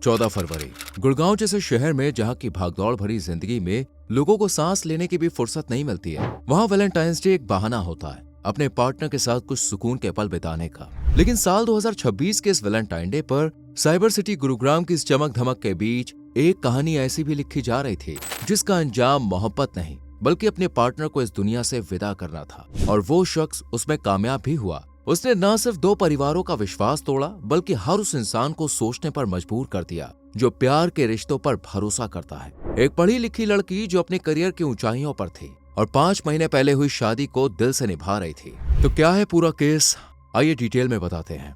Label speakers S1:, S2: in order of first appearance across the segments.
S1: 14 फरवरी गुड़गांव जैसे शहर में जहां की भागदौड़ भरी जिंदगी में लोगों को सांस लेने की भी फुर्सत नहीं मिलती है, वहां वैलेंटाइंस डे एक बहाना होता है अपने पार्टनर के साथ कुछ सुकून के पल बिताने का। लेकिन साल 2026 के इस वैलेंटाइन डे पर साइबर सिटी गुरुग्राम की इस चमक धमक के बीच एक कहानी ऐसी भी लिखी जा रही थी जिसका अंजाम मोहब्बत नहीं बल्कि अपने पार्टनर को इस दुनिया से विदा करना था। और वो शख्स उसमें कामयाब भी हुआ। उसने न सिर्फ दो परिवारों का विश्वास तोड़ा बल्कि हर उस इंसान को सोचने पर मजबूर कर दिया जो प्यार के रिश्तों पर भरोसा करता है। एक पढ़ी लिखी लड़की जो अपने करियर की ऊंचाइयों पर थी और 5 महीने पहले हुई शादी को दिल से निभा रही थी। तो क्या है पूरा केस, आइए डिटेल में बताते हैं।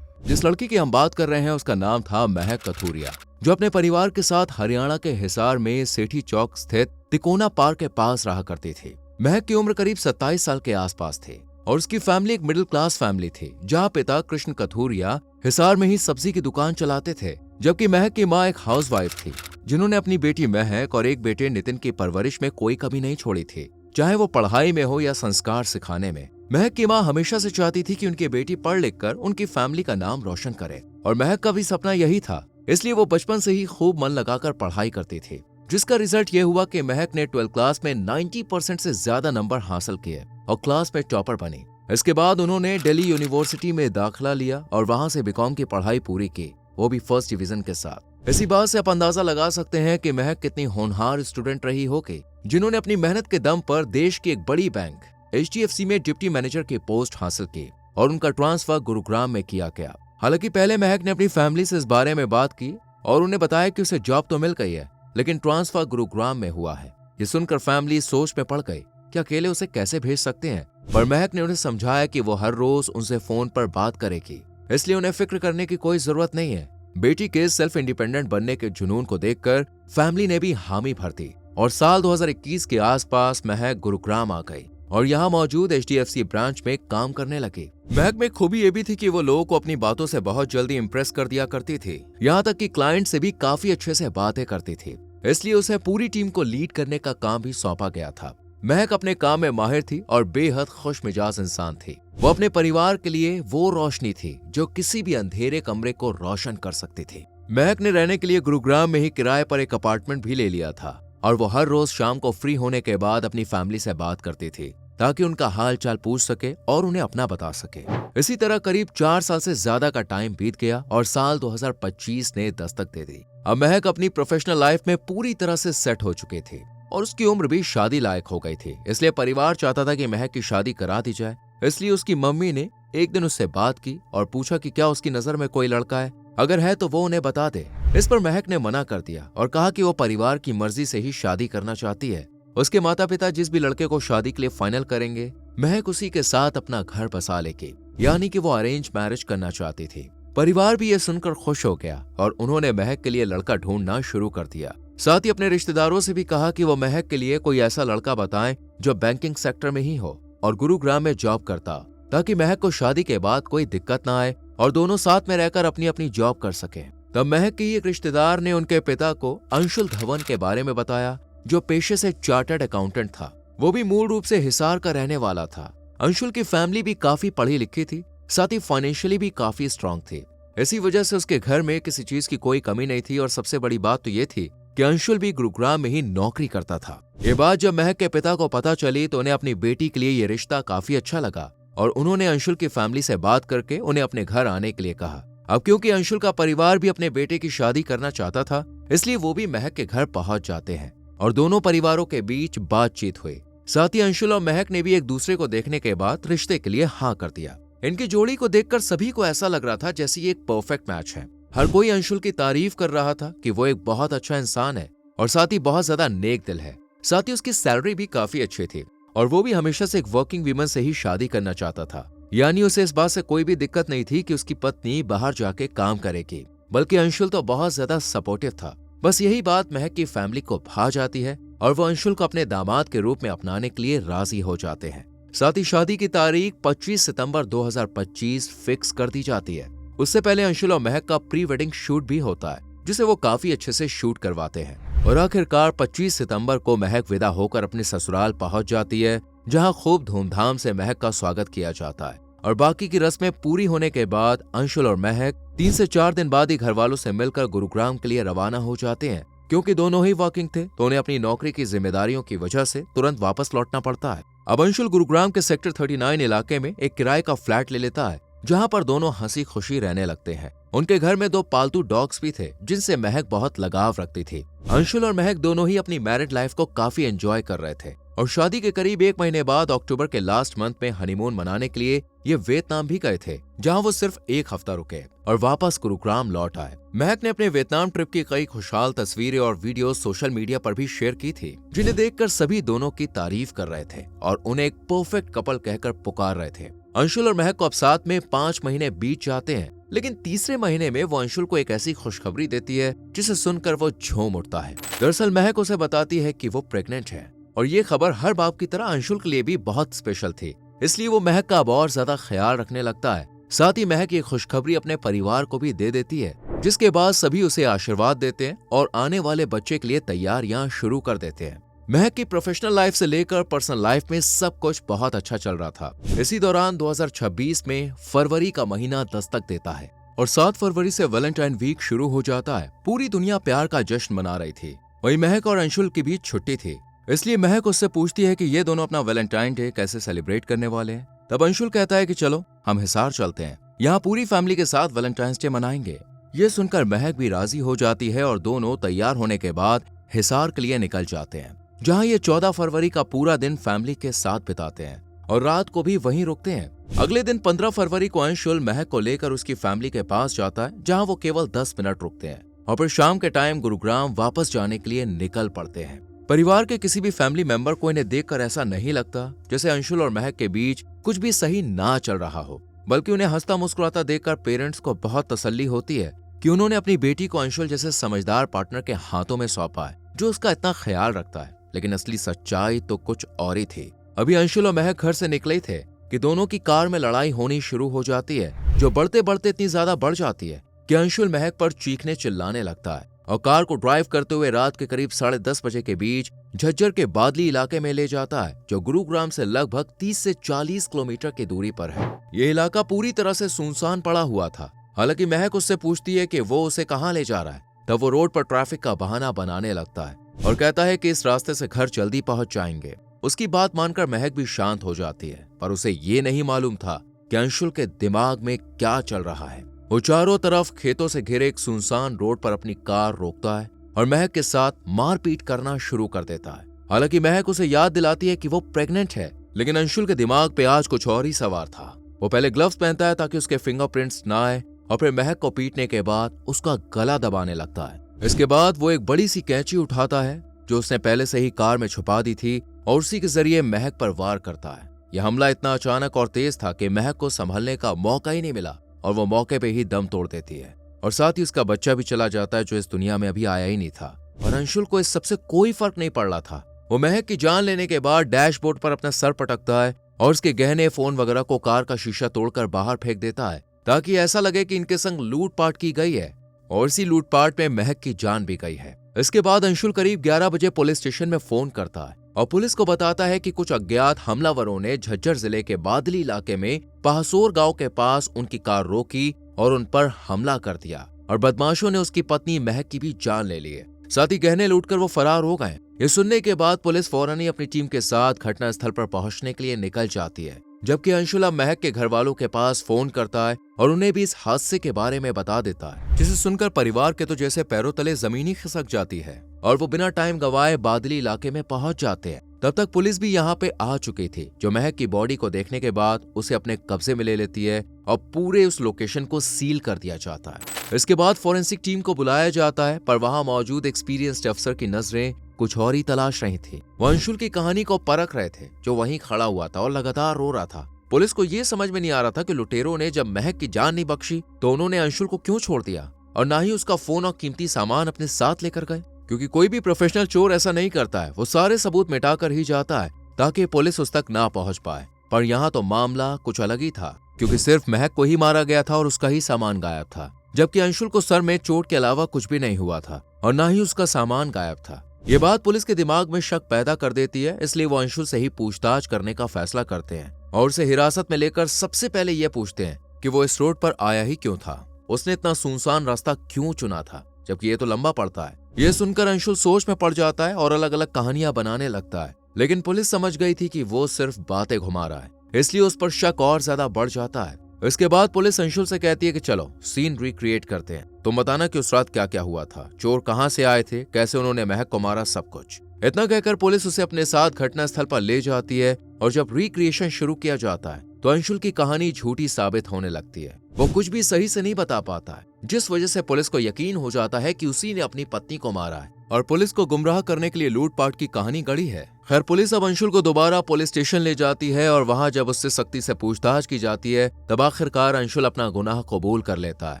S1: जिस लड़की की हम बात कर रहे हैं उसका नाम था महक कथूरिया, जो अपने परिवार के साथ हरियाणा के हिसार में सेठी चौक स्थित तिकोना पार्क के पास रहा करती थी। महक की उम्र करीब 27 साल के आसपास थी और उसकी फैमिली एक मिडिल क्लास फैमिली थी, जहां पिता कृष्ण कथूरिया हिसार में ही सब्जी की दुकान चलाते थे, जबकि महक की मां एक हाउसवाइफ थी जिन्होंने अपनी बेटी महक और एक बेटे नितिन की परवरिश में कोई कमी नहीं छोड़ी थी, चाहे वो पढ़ाई में हो या संस्कार सिखाने में। महक की मां हमेशा से चाहती थी कि उनकी बेटी पढ़ लिख कर उनकी फैमिली का नाम रोशन करे और महक का भी सपना यही था, इसलिए वो बचपन से ही खूब मन लगाकर पढ़ाई करती थी, जिसका रिजल्ट ये हुआ कि महक ने 12th क्लास में 90% से ज्यादा नंबर हासिल किए और क्लास में टॉपर बनी। इसके बाद उन्होंने दिल्ली यूनिवर्सिटी में दाखिला लिया और वहां से बीकॉम की पढ़ाई पूरी की, वो भी फर्स्ट डिवीजन के साथ। इसी बात से आप अंदाजा लगा सकते हैं कि महक कितनी होनहार स्टूडेंट रही होगी, जिन्होंने अपनी मेहनत के दम पर देश की एक बड़ी बैंक HDFC में डिप्टी मैनेजर की पोस्ट हासिल की और उनका ट्रांसफर गुरुग्राम में किया गया। हालांकि पहले महक ने अपनी फैमिली से इस बारे में बात की और उन्हें बताया कि उसे जॉब तो मिल गई है लेकिन ट्रांसफर गुरुग्राम में हुआ है। ये सुनकर फैमिली सोच में पड़ गई कि अकेले उसे कैसे भेज सकते हैं, पर महक ने उन्हें समझाया कि वो हर रोज उनसे फोन पर बात करेगी, इसलिए उन्हें फिक्र करने की कोई जरूरत नहीं है। बेटी के सेल्फ इंडिपेंडेंट बनने के जुनून को देखकर फैमिली ने भी हामी भर दी और साल 2021 के आसपास महक गुरुग्राम आ गई और यहाँ मौजूद HDFC ब्रांच में काम करने लगी। महक में खूबी ये भी थी कि वो लोगों को अपनी बातों से बहुत जल्दी इंप्रेस कर दिया करती थी, यहाँ तक कि क्लाइंट से भी काफी अच्छे से बातें करती थी, इसलिए उसे पूरी टीम को लीड करने का काम भी सौंपा गया था। महक अपने काम में माहिर थी और बेहद खुश मिजाज इंसान थी। वो अपने परिवार के लिए वो रोशनी थी जो किसी भी अंधेरे कमरे को रोशन कर सकती थी। महक ने रहने के लिए गुरुग्राम में ही किराए पर एक अपार्टमेंट भी ले लिया था और वो हर रोज शाम को फ्री होने के बाद अपनी फैमिली से बात करती थी ताकि उनका हाल चाल पूछ सके और उन्हें अपना बता सके। इसी तरह करीब 4 साल से ज्यादा का टाइम बीत गया और साल 2025 ने दस्तक दे दी। अब महक अपनी प्रोफेशनल लाइफ में पूरी तरह से सेट हो चुकी थी और उसकी उम्र भी शादी लायक हो गई थी, इसलिए परिवार चाहता था कि महक की शादी करा दी जाए। इसलिए उसकी मम्मी ने एक दिन उससे बात की और पूछा कि क्या उसकी नजर में कोई लड़का है, अगर है तो वो उन्हें बता दे। इस पर महक ने मना कर दिया और कहा कि वो परिवार की मर्जी से ही शादी करना चाहती है। उसके माता पिता जिस भी लड़के को शादी के लिए फाइनल करेंगे महक उसी के साथ अपना घर बसा लेगी, यानी कि वो अरेंज मैरिज करना चाहती थी। परिवार भी ये सुनकर खुश हो गया और उन्होंने महक के लिए लड़का ढूंढना शुरू कर दिया। साथ ही अपने रिश्तेदारों से भी कहा कि वो महक के लिए कोई ऐसा लड़का बताएं जो बैंकिंग सेक्टर में ही हो और गुरुग्राम में जॉब करता, ताकि महक को शादी के बाद कोई दिक्कत ना आए और दोनों साथ में रहकर अपनी अपनी जॉब कर सके। तब महक की एक रिश्तेदार ने उनके पिता को अंशुल धवन के बारे में बताया, जो पेशे से चार्टर्ड अकाउंटेंट था। वो भी मूल रूप से हिसार का रहने वाला था। अंशुल की फैमिली भी काफी पढ़ी लिखी थी, साथ ही फाइनेंशियली भी काफी स्ट्रांग थी। इसी वजह से उसके घर में किसी चीज की कोई कमी नहीं थी और सबसे बड़ी बात तो ये थी कि अंशुल भी गुरुग्राम में ही नौकरी करता था। ये बात जब महक के पिता को पता चली तो उन्हें अपनी बेटी के लिए ये रिश्ता काफी अच्छा लगा और उन्होंने अंशुल की फैमिली से बात करके उन्हें अपने घर आने के लिए कहा। अब क्योंकि अंशुल का परिवार भी अपने बेटे की शादी करना चाहता था, इसलिए वो भी महक के घर पहुंच जाते हैं और दोनों परिवारों के बीच बातचीत हुई। साथ ही अंशुल और महक ने भी एक दूसरे को देखने के बाद रिश्ते के लिए हाँ कर दिया। इनकी जोड़ी को देखकर सभी को ऐसा लग रहा था जैसे ये एक परफेक्ट मैच है। हर कोई अंशुल की तारीफ कर रहा था कि वो एक बहुत अच्छा इंसान है और साथ ही बहुत ज्यादा नेक दिल है। साथ ही उसकी सैलरी भी काफी अच्छी थी और वो भी हमेशा से एक वर्किंग वीमन से ही शादी करना चाहता था, यानी उसे इस बात से कोई भी दिक्कत नहीं थी कि उसकी पत्नी बाहर जाके काम करेगी, बल्कि अंशुल तो बहुत ज्यादा सपोर्टिव था। बस यही बात महक की फैमिली को भा जाती है और वो अंशुल को अपने दामाद के रूप में अपनाने के लिए राजी हो जाते हैं। साथ ही शादी की तारीख 25 सितंबर 2025 फिक्स कर दी जाती है। उससे पहले अंशुल और महक का प्री वेडिंग शूट भी होता है जिसे वो काफी अच्छे से शूट करवाते हैं। और आखिरकार 25 सितंबर को महक विदा होकर अपने ससुराल पहुंच जाती है, जहां खूब धूमधाम से महक का स्वागत किया जाता है। और बाकी की रस्में पूरी होने के बाद अंशुल और महक 3 से 4 दिन बाद ही घर वालों से मिलकर गुरुग्राम के लिए रवाना हो जाते हैं। क्योंकि दोनों ही वर्किंग थे तो उन्हें अपनी नौकरी की जिम्मेदारियों की वजह से तुरंत वापस लौटना पड़ता है। अब अंशुल गुरुग्राम के सेक्टर 39 इलाके में एक किराए का फ्लैट ले लेता है, जहां पर दोनों हंसी खुशी रहने लगते हैं। उनके घर में 2 पालतू डॉग्स भी थे, जिनसे महक बहुत लगाव रखती थी। अंशुल और महक दोनों ही अपनी मैरिड लाइफ को काफी एंजॉय कर रहे थे और शादी के करीब 1 महीने बाद अक्टूबर के लास्ट मंथ में हनीमून मनाने के लिए ये वियतनाम भी गए थे, जहां वो सिर्फ 1 हफ्ता रुके और वापस गुरुग्राम लौट आए। महक ने अपने वियतनाम ट्रिप की कई खुशहाल तस्वीरें और वीडियो सोशल मीडिया पर भी शेयर की थी, जिन्हें देखकर सभी दोनों की तारीफ कर रहे थे और उन्हें एक परफेक्ट कपल कहकर पुकार रहे थे। अंशुल और महक को अब साथ में 5 महीने बीत जाते हैं, लेकिन तीसरे महीने में वो अंशुल को एक ऐसी खुशखबरी देती है जिसे सुनकर वो झूम उठता है। दरअसल महक उसे बताती है कि वो प्रेग्नेंट है और ये खबर हर बाप की तरह अंशुल के लिए भी बहुत स्पेशल थी, इसलिए वो महक का अब और ज्यादा ख्याल रखने लगता है। साथ ही महक ये खुशखबरी अपने परिवार को भी दे देती है, जिसके बाद सभी उसे आशीर्वाद देते हैं और आने वाले बच्चे के लिए तैयारियां शुरू कर देते हैं। महक की प्रोफेशनल लाइफ से लेकर पर्सनल लाइफ में सब कुछ बहुत अच्छा चल रहा था। इसी दौरान 2026 में फरवरी का महीना दस्तक देता है और 7 फरवरी से वैलेंटाइन वीक शुरू हो जाता है। पूरी दुनिया प्यार का जश्न मना रही थी। वहीं महक और अंशुल की भी छुट्टी थी, इसलिए महक उससे पूछती है कि ये दोनों अपना वैलेंटाइन डे कैसे सेलिब्रेट करने वाले हैं। तब अंशुल कहता है कि चलो हम हिसार चलते हैं, यहाँ पूरी फैमिली के साथ वैलेंटाइंस डे मनाएंगे। ये सुनकर महक भी राजी हो जाती है और दोनों तैयार होने के बाद हिसार के लिए निकल जाते हैं, जहाँ ये 14 फरवरी का पूरा दिन फैमिली के साथ बिताते हैं और रात को भी वहीं रुकते हैं। अगले दिन 15 फरवरी को अंशुल महक को लेकर उसकी फैमिली के पास जाता है, जहाँ वो केवल 10 मिनट रुकते हैं और फिर शाम के टाइम गुरुग्राम वापस जाने के लिए निकल पड़ते हैं। परिवार के किसी भी फैमिली मेंबर को इन्हें देखकर ऐसा नहीं लगता जैसे अंशुल और महक के बीच कुछ भी सही ना चल रहा हो, बल्कि उन्हें हंसता मुस्कुराता देखकर पेरेंट्स को बहुत तसल्ली होती है कि उन्होंने अपनी बेटी को अंशुल जैसे समझदार पार्टनर के हाथों में सौंपा है, जो उसका इतना ख्याल रखता है। लेकिन असली सच्चाई तो कुछ और ही थी। अभी अंशुल और महक घर से निकले थे कि दोनों की कार में लड़ाई होनी शुरू हो जाती है, जो बढ़ते बढ़ते इतनी ज्यादा बढ़ जाती है कि अंशुल महक पर चीखने चिल्लाने लगता है और कार को ड्राइव करते हुए रात के करीब 10:30 बजे के बीच झज्जर के बादली इलाके में ले जाता है, जो गुरुग्राम से लगभग 30 से 40 किलोमीटर की दूरी पर है। ये इलाका पूरी तरह से सुनसान पड़ा हुआ था। हालांकि महक उससे पूछती है कि वो उसे कहाँ ले जा रहा है, तब वो रोड पर ट्रैफिक का बहाना बनाने लगता है और कहता है कि इस रास्ते से घर जल्दी पहुंच जाएंगे। उसकी बात मानकर महक भी शांत हो जाती है, पर उसे ये नहीं मालूम था कि अंशुल के दिमाग में क्या चल रहा है। वो चारों तरफ खेतों से घिरे एक सुनसान रोड पर अपनी कार रोकता है और महक के साथ मारपीट करना शुरू कर देता है। हालांकि महक उसे याद दिलाती है कि वो प्रेग्नेंट है, लेकिन अंशुल के दिमाग पे आज कुछ और ही सवार था। वो पहले ग्लव्स पहनता है ताकि उसके फिंगरप्रिंट्स ना आए और फिर महक को पीटने के बाद उसका गला दबाने लगता है। इसके बाद वो एक बड़ी सी कैंची उठाता है जो उसने पहले से ही कार में छुपा दी थी और उसी के जरिए महक पर वार करता है। यह हमला इतना अचानक और तेज था कि महक को संभलने का मौका ही नहीं मिला और वो मौके पे ही दम तोड़ देती है और साथ ही उसका बच्चा भी चला जाता है, जो इस दुनिया में अभी आया ही नहीं था। और अंशुल को इस सबसे कोई फर्क नहीं पड़ रहा था। वो महक की जान लेने के बाद डैशबोर्ड पर अपना सर पटकता है और उसके गहने, फोन वगैरह को कार का शीशा तोड़कर बाहर फेंक देता है, ताकि ऐसा लगे कि इनके संग लूटपाट की गई है और इसी लूटपाट में महक की जान भी गई है। इसके बाद अंशुल करीब 11 बजे पुलिस स्टेशन में फोन करता है और पुलिस को बताता है कि कुछ अज्ञात हमलावरों ने झज्जर जिले के बादली इलाके में पहासोर गांव के पास उनकी कार रोकी और उन पर हमला कर दिया और बदमाशों ने उसकी पत्नी महक की भी जान ले ली है। साथ ही गहने लूटकर वो फरार हो गए। ये सुनने के बाद पुलिस फौरन ही अपनी टीम के साथ घटनास्थल पर पहुंचने के लिए निकल जाती है, जबकि अंशुल अब महक के घर वालों के पास फोन करता है और उन्हें भी इस हादसे के बारे में बता देता है, जिसे सुनकर परिवार के तो जैसे पैरों तले जमीन ही खिसक जाती है और वो बिना टाइम गवाए बादली इलाके में पहुंच जाते हैं। तब तक पुलिस भी यहाँ पे आ चुकी थी, जो महक की बॉडी को देखने के बाद उसे अपने कब्जे में ले लेती है और पूरे उस लोकेशन को सील कर दिया जाता है। इसके बाद फॉरेंसिक टीम को बुलाया जाता है, पर वहां मौजूद एक्सपीरियंस्ड अफसर की नजरें कुछ और ही तलाश रही थी। वो अंशुल की कहानी को परख रहे थे, जो वहीं खड़ा हुआ था और लगातार रो रहा था। पुलिस को ये समझ में नहीं आ रहा था कि लुटेरों ने जब महक की जान नहीं बख्शी तो उन्होंने अंशुल को क्यों छोड़ दिया और ना ही उसका फोन और कीमती सामान अपने साथ लेकर गए, क्योंकि कोई भी प्रोफेशनल चोर ऐसा नहीं करता है। वो सारे सबूत मिटाकर ही जाता है ताकि पुलिस उस तक ना पहुंच पाए। पर यहाँ तो मामला कुछ अलग ही था, क्योंकि सिर्फ महक को ही मारा गया था और उसका ही सामान गायब था। जबकि अंशुल को सर में चोट के अलावा कुछ भी नहीं हुआ था और न ही उसका सामान गायब था। ये बात पुलिस के दिमाग में शक पैदा कर देती है, इसलिए वो अंशुल से ही पूछताछ करने का फैसला करते हैं और उसे हिरासत में लेकर सबसे पहले ये पूछते हैं कि वो इस रोड पर आया ही क्यों था, उसने इतना सुनसान रास्ता क्यों चुना था, जबकि ये तो लंबा पड़ता है। ये सुनकर अंशुल सोच में पड़ जाता है और अलग अलग कहानियां बनाने लगता है, लेकिन पुलिस समझ गई थी कि वो सिर्फ बातें घुमा रहा है, इसलिए उस पर शक और ज्यादा बढ़ जाता है। इसके बाद पुलिस अंशुल से कहती है कि चलो सीन रिक्रिएट करते हैं, तुम बताना कि उस रात क्या क्या हुआ था, चोर कहाँ से आए थे, कैसे उन्होंने महक को मारा, सब कुछ। इतना कहकर पुलिस उसे अपने साथ घटनास्थल पर ले जाती है और जब रिक्रिएशन शुरू किया जाता है तो अंशुल की कहानी झूठी साबित होने लगती है। वो कुछ भी सही से नहीं बता पाता है, जिस वजह से पुलिस को यकीन हो जाता है कि उसी ने अपनी पत्नी को मारा है और पुलिस को गुमराह करने के लिए लूटपाट की कहानी गढ़ी है। खैर, पुलिस अब अंशुल को दोबारा पुलिस स्टेशन ले जाती है और वहां जब उससे सख्ती से पूछताछ की जाती है तब आखिरकार अंशुल अपना गुनाह कबूल कर लेता है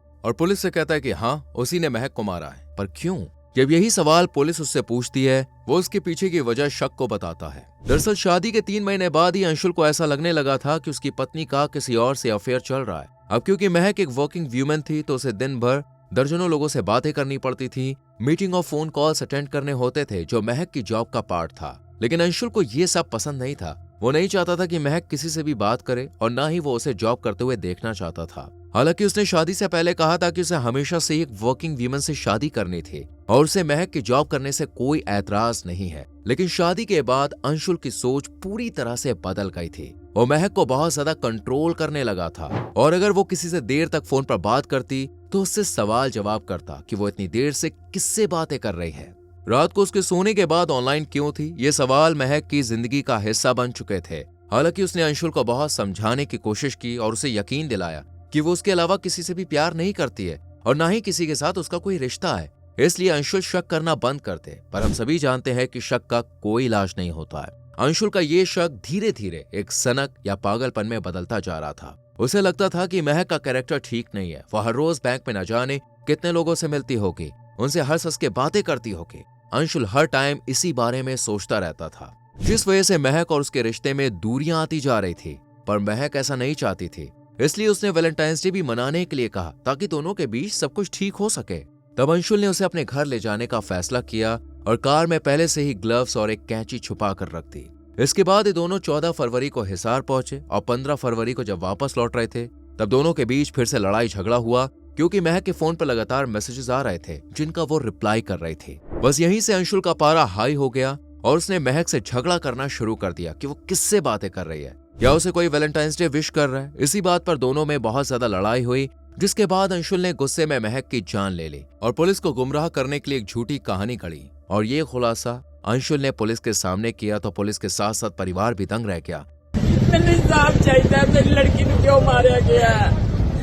S1: और पुलिस से कहता है कि हाँ, उसी ने महक को मारा है। पर क्यों? जब यही सवाल पुलिस उससे पूछती है, वो उसके पीछे की वजह शक को बताता है। दरअसल शादी के 3 महीने बाद ही अंशुल को ऐसा लगने लगा था कि उसकी पत्नी का किसी और से अफेयर चल रहा है। अब क्योंकि महक एक वर्किंग व्यूमन थी तो उसे दिन भर दर्जनों लोगों से बातें करनी पड़ती थी, मीटिंग और फोन कॉल्स अटेंड करने होते थे जो महक की जॉब का पार्ट था। लेकिन अंशुल को ये सब पसंद नहीं था। वो नहीं चाहता था कि महक किसी से भी बात करे और ना ही वो उसे जॉब करते हुए देखना चाहता था। हालांकि उसने शादी से पहले कहा था कि उसे हमेशा से एक वर्किंग वीमन से शादी करनी थी और उसे महक की जॉब करने से कोई ऐतराज नहीं है। लेकिन शादी के बाद अंशुल की सोच पूरी तरह से बदल गई थी। वो महक को बहुत ज्यादा कंट्रोल करने लगा था और अगर वो किसी से देर तक फोन पर बात करती तो उससे सवाल जवाब करता कि वो इतनी देर से किससे बातें कर रही है। रात को उसके सोने के बाद ऑनलाइन क्यों थी, ये सवाल महक की जिंदगी का हिस्सा बन चुके थे। हालांकि उसने अंशुल को बहुत समझाने की कोशिश की और उसे यकीन दिलाया कि वो उसके अलावा किसी से भी प्यार नहीं करती है और ना ही किसी के साथ उसका कोई रिश्ता है, इसलिए अंशुल शक करना बंद करते। पर हम सभी जानते हैं कि शक का कोई इलाज नहीं होता है। अंशुल का ये शक धीरे धीरे एक सनक या पागलपन में बदलता जा रहा था। उसे लगता था कि महक का कैरेक्टर ठीक नहीं है। वो हर रोज बैंक में न जाने कितने लोगों से मिलती होगी, उनसे हंस हंस के बातें करती होगी। अंशुल हर टाइम इसी बारे में सोचता रहता था, जिस वजह से महक और उसके रिश्ते में दूरियां आती जा रही थी। पर महक ऐसा नहीं चाहती थी, इसलिए उसने वैलेंटाइंस डे भी मनाने के लिए कहा ताकि दोनों के बीच सब कुछ ठीक हो सके। तब अंशुल ने उसे अपने घर ले जाने का फैसला किया और कार में पहले से ही ग्लव्स और एक कैंची छुपा कर रख दी। इसके बाद ये दोनों 14 फरवरी को हिसार पहुंचे और 15 फरवरी को जब वापस लौट रहे थे तब दोनों के बीच फिर से लड़ाई झगड़ा हुआ, क्योंकि महक के फोन पर लगातार मैसेजेस आ रहे थे जिनका वो रिप्लाई कर रही थी। बस यहीं से अंशुल का पारा हाई हो गया और उसने महक से झगड़ा करना शुरू कर दिया कि वो किससे बातें कर रही है या उसे कोई वैलेंटाइंस डे विश कर रहा है। इसी बात पर दोनों में बहुत ज्यादा लड़ाई हुई, जिसके बाद अंशुल ने गुस्से में महक की जान ले ली और पुलिस को गुमराह करने के लिए एक झूठी कहानी गढ़ी। और ये खुलासा अंशुल ने पुलिस के सामने किया तो पुलिस के साथ साथ परिवार भी दंग रह गया।
S2: मैंने इंसाफ चाहिए, मेरी लड़की को क्यों मारा गया,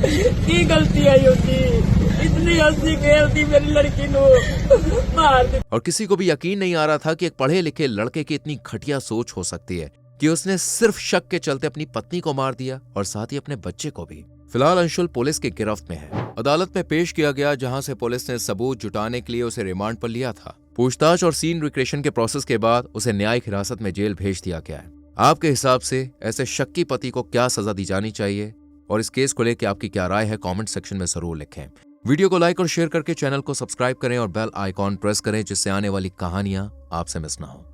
S2: की गलती है होती, इतनी हंसी खेलती मेरी लड़की को मार दी।
S1: और किसी को भी यकीन नहीं आ रहा था कि एक पढ़े लिखे लड़के की इतनी घटिया सोच हो सकती है कि उसने सिर्फ शक के चलते अपनी पत्नी को मार दिया और साथ ही अपने बच्चे को भी। फिलहाल अंशुल पुलिस की गिरफ्त में है। अदालत में पेश किया गया, जहां से पुलिस ने सबूत जुटाने के लिए उसे रिमांड पर लिया था। पूछताछ और सीन रिक्रिएशन के प्रोसेस के बाद उसे न्यायिक हिरासत में जेल भेज दिया गया है। आपके हिसाब से ऐसे शक्की पति को क्या सजा दी जानी चाहिए और इस केस को लेकर आपकी क्या राय है, कमेंट सेक्शन में जरूर लिखें। वीडियो को लाइक और शेयर करके चैनल को सब्सक्राइब करें और बेल आइकॉन प्रेस करें, जिससे आने वाली कहानियां आपसे मिस ना हो।